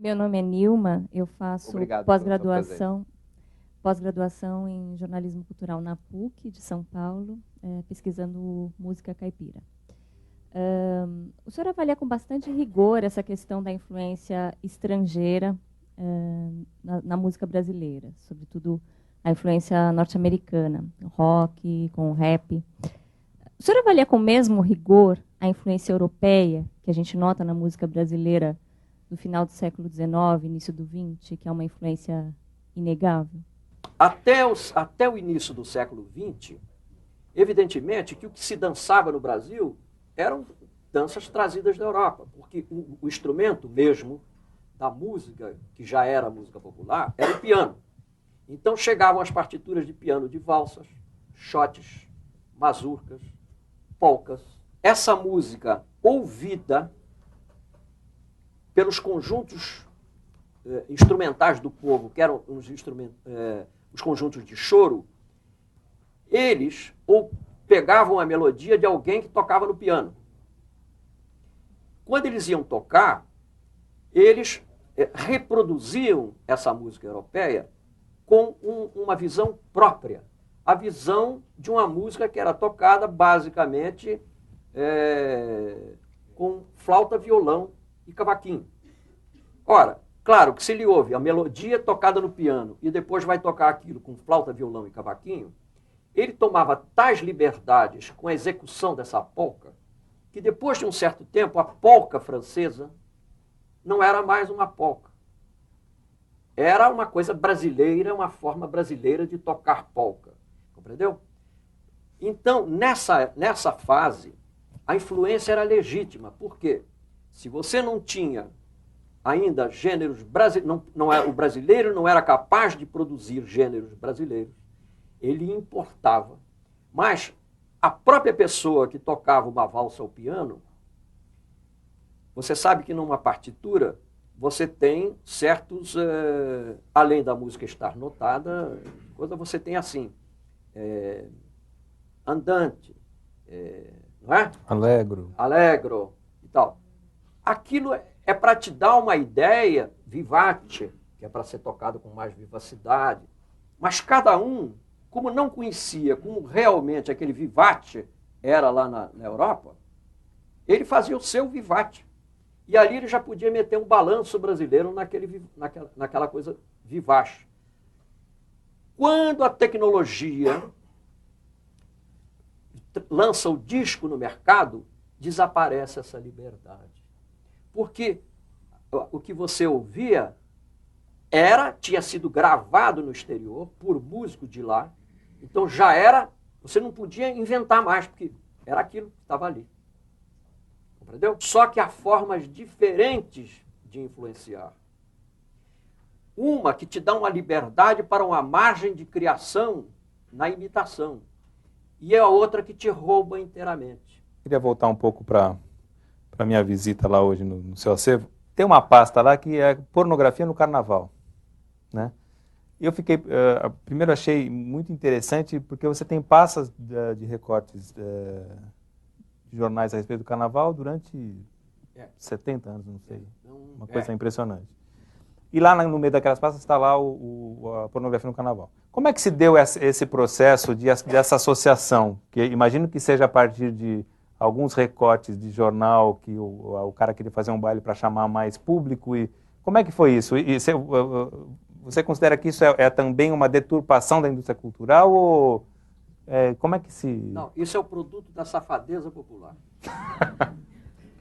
Meu nome é Nilma, eu faço Obrigado pela sua presença. pós-graduação em jornalismo cultural na PUC de São Paulo, pesquisando música caipira. O senhor avalia com bastante rigor essa questão da influência estrangeira na música brasileira, sobretudo a influência norte-americana, o rock, com o rap. O senhor avalia com o mesmo rigor a influência europeia que a gente nota na música brasileira do final do século XIX, início do XX, que é uma influência inegável? Até o início do século XX, evidentemente que o que se dançava no Brasil eram danças trazidas da Europa, porque o instrumento mesmo da música, que já era música popular, era o piano. Então chegavam as partituras de piano de valsas, xotes, mazurcas, polcas. Essa música ouvida pelos conjuntos instrumentais do povo, que eram os conjuntos de choro, eles ou pegavam a melodia de alguém que tocava no piano. Quando eles iam tocar, eles reproduziam essa música europeia com uma visão própria. A visão de uma música que era tocada basicamente com flauta, violão e cavaquinho. Ora, claro que se ele ouve a melodia tocada no piano e depois vai tocar aquilo com flauta, violão e cavaquinho, ele tomava tais liberdades com a execução dessa polca, que depois de um certo tempo, a polca francesa não era mais uma polca. Era uma coisa brasileira, uma forma brasileira de tocar polca. Compreendeu? Então, nessa fase, a influência era legítima. Por quê? Se você não tinha ainda gêneros brasileiros, o brasileiro não era capaz de produzir gêneros brasileiros, ele importava. Mas a própria pessoa que tocava uma valsa ao piano, você sabe que numa partitura você tem certos, além da música estar notada, você tem assim, andante, não é? Allegro e tal. Aquilo é para te dar uma ideia, vivace, que é para ser tocado com mais vivacidade. Mas cada um, como não conhecia como realmente aquele vivace era lá na Europa, ele fazia o seu vivace. E ali ele já podia meter um balanço brasileiro naquela coisa vivace. Quando a tecnologia lança o disco no mercado, desaparece essa liberdade. Porque o que você ouvia tinha sido gravado no exterior por músico de lá, então já era, você não podia inventar mais, porque era aquilo que estava ali. Compreendeu? Só que há formas diferentes de influenciar. Uma que te dá uma liberdade para uma margem de criação na imitação, e a outra que te rouba inteiramente. Queria voltar um pouco para a minha visita lá hoje no seu acervo. Tem uma pasta lá que é pornografia no carnaval, né? E eu fiquei, primeiro achei muito interessante, porque você tem pastas de recortes de jornais a respeito do carnaval durante 70 anos, não sei, uma coisa impressionante. E lá no meio daquelas pastas está lá a pornografia no carnaval. Como é que se deu esse processo dessa associação? Que imagino que seja a partir de alguns recortes de jornal que o cara queria fazer um baile para chamar mais público. E como é que foi isso? E você considera que isso é também uma deturpação da indústria cultural? Ou como é que se... Não, isso é o produto da safadeza popular.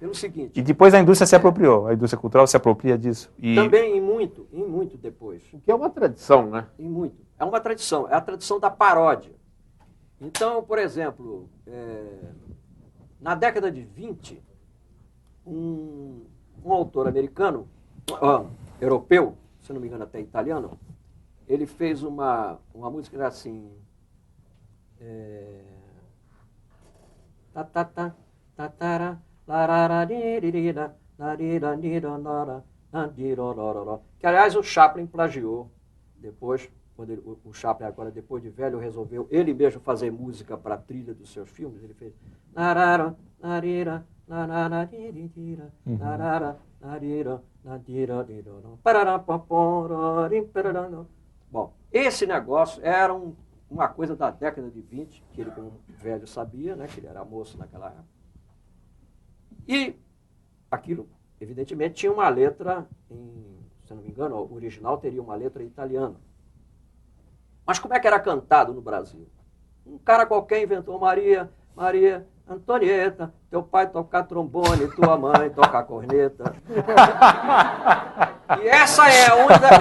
Pelo seguinte... E depois a indústria se apropriou, a indústria cultural se apropria disso. Também em muito depois. O que é uma tradição, né? Em muito. É uma tradição, é a tradição da paródia. Então, por exemplo, na década de 20, um autor americano, europeu, se não me engano até italiano, ele fez uma música que era assim... que aliás o Chaplin plagiou depois, quando o Chaplin agora depois de velho resolveu ele mesmo fazer música para a trilha dos seus filmes, ele fez Bom, esse negócio era uma coisa da década de 20, que ele, como velho, sabia, né, que ele era moço naquela época. E aquilo, evidentemente, tinha uma letra, se eu não me engano, o original teria uma letra italiana. Mas como é que era cantado no Brasil? Um cara qualquer inventou Maria Antonieta, teu pai tocar trombone, tua mãe tocar corneta. E essa é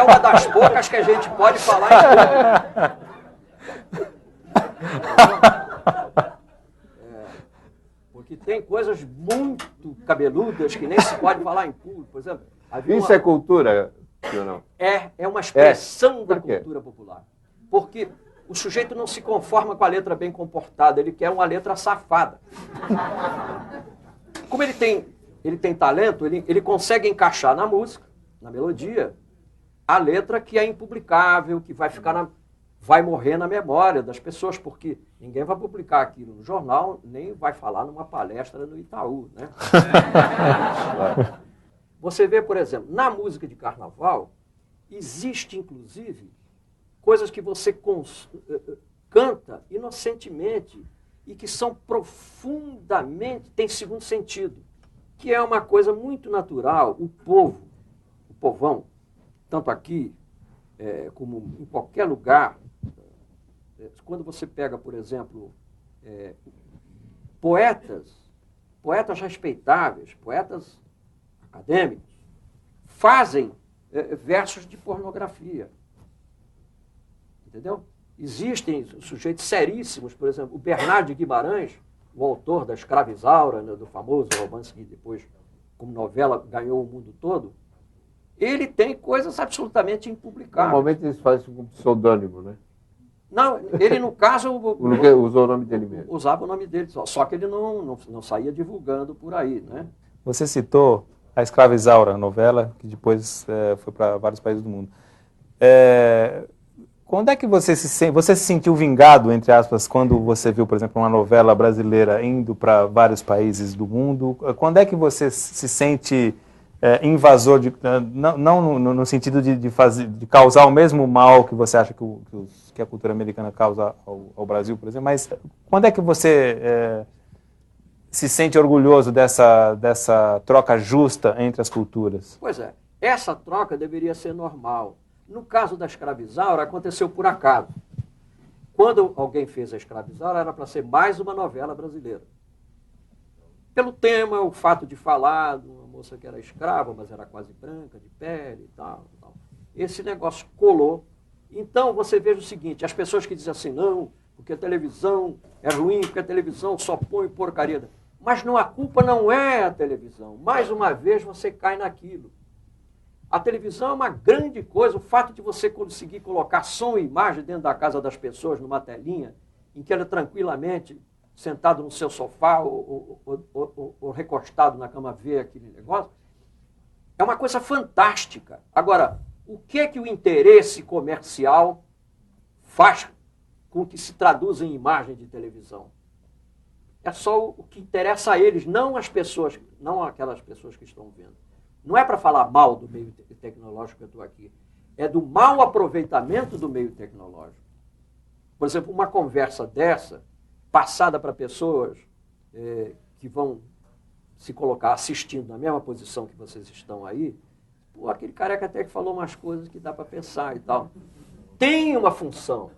uma das poucas que a gente pode falar em público. Porque tem coisas muito cabeludas que nem se pode falar em público. Por exemplo, Isso é cultura, ou não? É uma expressão da cultura popular. Porque o sujeito não se conforma com a letra bem comportada, ele quer uma letra safada. Como ele tem talento, ele consegue encaixar na música, na melodia, a letra que é impublicável, que vai morrer na memória das pessoas, porque ninguém vai publicar aquilo no jornal, nem vai falar numa palestra no Itaú, né? Você vê, por exemplo, na música de carnaval, existe, inclusive, coisas que você canta inocentemente e que são profundamente, têm segundo sentido, que é uma coisa muito natural. O povão, tanto aqui como em qualquer lugar, quando você pega, por exemplo, poetas respeitáveis, poetas acadêmicos, fazem versos de pornografia. Entendeu? Existem sujeitos seríssimos, por exemplo, o Bernardo de Guimarães, o autor da Escravizaura, né, do famoso romance que depois, como novela, ganhou o mundo todo, ele tem coisas absolutamente impublicáveis. Normalmente eles fazem isso com pseudônimo, né? Não, ele no caso... Usou o nome dele mesmo. Usava o nome dele, só que ele não saía divulgando por aí, né? Você citou a Escravizaura, a novela, que depois foi para vários países do mundo. Quando é que você se sentiu vingado, entre aspas, quando você viu, por exemplo, uma novela brasileira indo para vários países do mundo? Quando é que você se sente invasor, não no sentido de causar o mesmo mal que você acha que a cultura americana causa ao Brasil, por exemplo, mas quando é que você se sente orgulhoso dessa troca justa entre as culturas? Pois é, essa troca deveria ser normal. No caso da Escravizaura, aconteceu por acaso. Quando alguém fez a Escravizaura, era para ser mais uma novela brasileira. Pelo tema, o fato de falar de uma moça que era escrava, mas era quase branca, de pele e tal. Esse negócio colou. Então, você veja o seguinte, as pessoas que dizem assim, não, porque a televisão é ruim, porque a televisão só põe porcaria. Mas a culpa não é a televisão. Mais uma vez, você cai naquilo. A televisão é uma grande coisa, o fato de você conseguir colocar som e imagem dentro da casa das pessoas, numa telinha, em que ela tranquilamente, sentado no seu sofá ou recostado na cama, vê aquele negócio, é uma coisa fantástica. Agora, o que é que o interesse comercial faz com que se traduza em imagem de televisão? É só o que interessa a eles, não as pessoas, não aquelas pessoas que estão vendo. Não é para falar mal do meio tecnológico que eu estou aqui. É do mau aproveitamento do meio tecnológico. Por exemplo, uma conversa dessa, passada para pessoas que vão se colocar assistindo na mesma posição que vocês estão aí, aquele careca até que falou umas coisas que dá para pensar e tal. Tem uma função.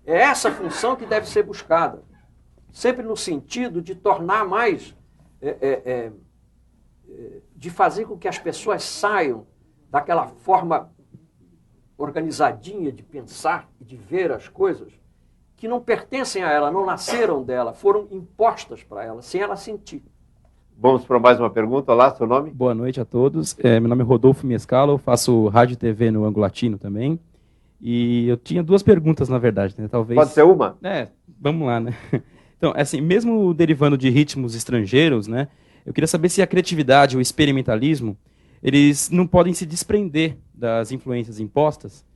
É essa função que deve ser buscada. Sempre no sentido de tornar mais... de fazer com que as pessoas saiam daquela forma organizadinha de pensar e de ver as coisas, que não pertencem a ela, não nasceram dela, foram impostas para ela, sem ela sentir. Vamos para mais uma pergunta. Olá, seu nome? Boa noite a todos. Meu nome é Rodolfo Mescala, eu faço rádio e TV no Ângulo Latino também. E eu tinha duas perguntas, na verdade, né? Talvez... Pode ser uma? Vamos lá, né? Então, assim, mesmo derivando de ritmos estrangeiros, né? Eu queria saber se a criatividade, o experimentalismo, eles não podem se desprender das influências impostas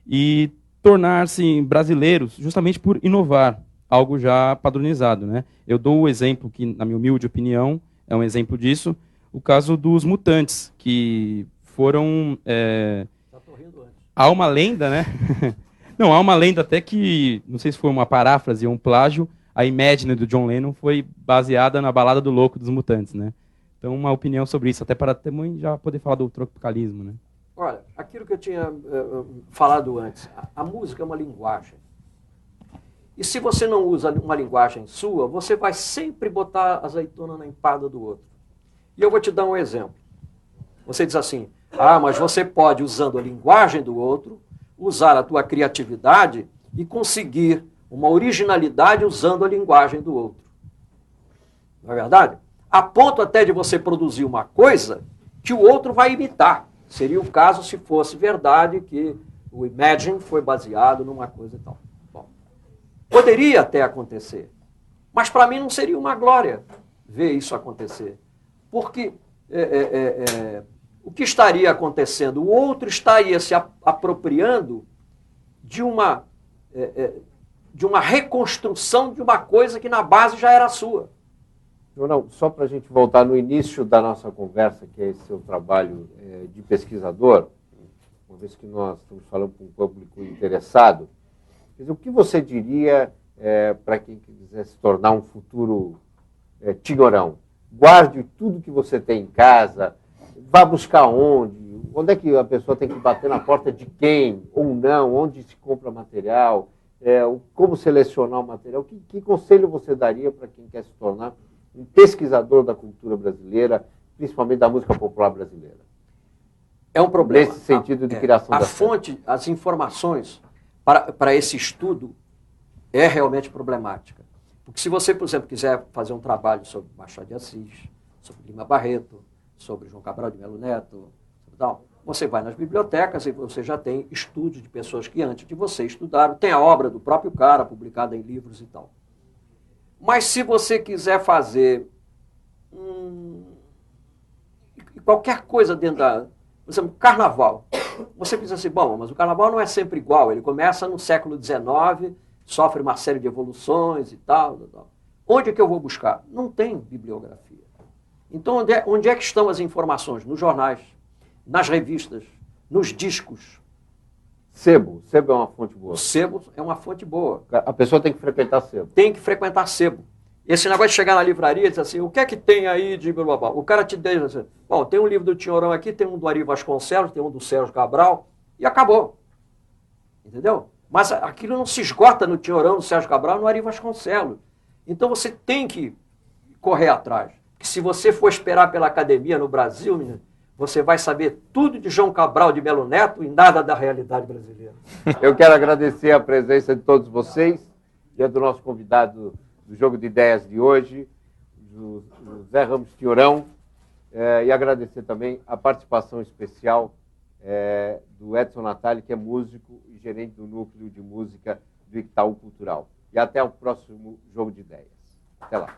e tornar-se brasileiros justamente por inovar algo já padronizado, né? Eu dou o exemplo que, na minha humilde opinião, é um exemplo disso, o caso dos Mutantes, que foram... Já tô rindo antes. Há uma lenda, né? Não, há uma lenda até que, não sei se foi uma paráfrase ou um plágio, a Imagine do John Lennon foi baseada na Balada do Louco dos Mutantes, né? Então, uma opinião sobre isso, até para também já poder falar do tropicalismo, né? Olha, aquilo que eu tinha falado antes, a música é uma linguagem. E se você não usa uma linguagem sua, você vai sempre botar azeitona na empada do outro. E eu vou te dar um exemplo. Você diz assim, mas você pode, usando a linguagem do outro, usar a tua criatividade e conseguir uma originalidade usando a linguagem do outro. Não é verdade? A ponto até de você produzir uma coisa que o outro vai imitar. Seria o caso se fosse verdade que o Imagine foi baseado numa coisa e tal. Bom, poderia até acontecer, mas para mim não seria uma glória ver isso acontecer. Porque o que estaria acontecendo? O outro estaria se apropriando de uma reconstrução de uma coisa que na base já era sua. Não, só para a gente voltar no início da nossa conversa, que é esse seu trabalho de pesquisador, uma vez que nós estamos falando com um público interessado, quer dizer, o que você diria para quem quiser se tornar um futuro tinhorão? Guarde tudo que você tem em casa, vá buscar onde? Onde é que a pessoa tem que bater na porta de quem ou não? Onde se compra material? Como selecionar o material? Que conselho você daria para quem quer se tornar um pesquisador da cultura brasileira, principalmente da música popular brasileira? É um problema. Nesse sentido de criação da fonte, as informações para esse estudo é realmente problemática. Porque se você, por exemplo, quiser fazer um trabalho sobre Machado de Assis, sobre Lima Barreto, sobre João Cabral de Melo Neto, tal, você vai nas bibliotecas e você já tem estudos de pessoas que antes de você estudaram, tem a obra do próprio cara publicada em livros e tal. Mas se você quiser fazer qualquer coisa dentro por exemplo, carnaval, você pensa assim, bom, mas o carnaval não é sempre igual, ele começa no século XIX, sofre uma série de evoluções e tal. Onde é que eu vou buscar? Não tem bibliografia. Então, onde é que estão as informações? Nos jornais, nas revistas, nos discos. Sebo é uma fonte boa. O sebo é uma fonte boa. A pessoa tem que frequentar sebo. Tem que frequentar sebo. Esse negócio de chegar na livraria e dizer assim, o que é que tem aí de blá, blá, blá? O cara te diz assim, bom, tem um livro do Tinhorão aqui, tem um do Ari Vasconcelos, tem um do Sérgio Cabral, e acabou. Entendeu? Mas aquilo não se esgota no Tinhorão, no Sérgio Cabral, no Ari Vasconcelos. Então você tem que correr atrás. Porque se você for esperar pela academia no Brasil, menino, você vai saber tudo de João Cabral de Melo Neto e nada da realidade brasileira. Eu quero agradecer a presença de todos vocês e a do nosso convidado do Jogo de Ideias de hoje, do Zé Ramos Tinhorão, e agradecer também a participação especial do Edson Natali, que é músico e gerente do Núcleo de Música do Itaú Cultural. E até o próximo Jogo de Ideias. Até lá.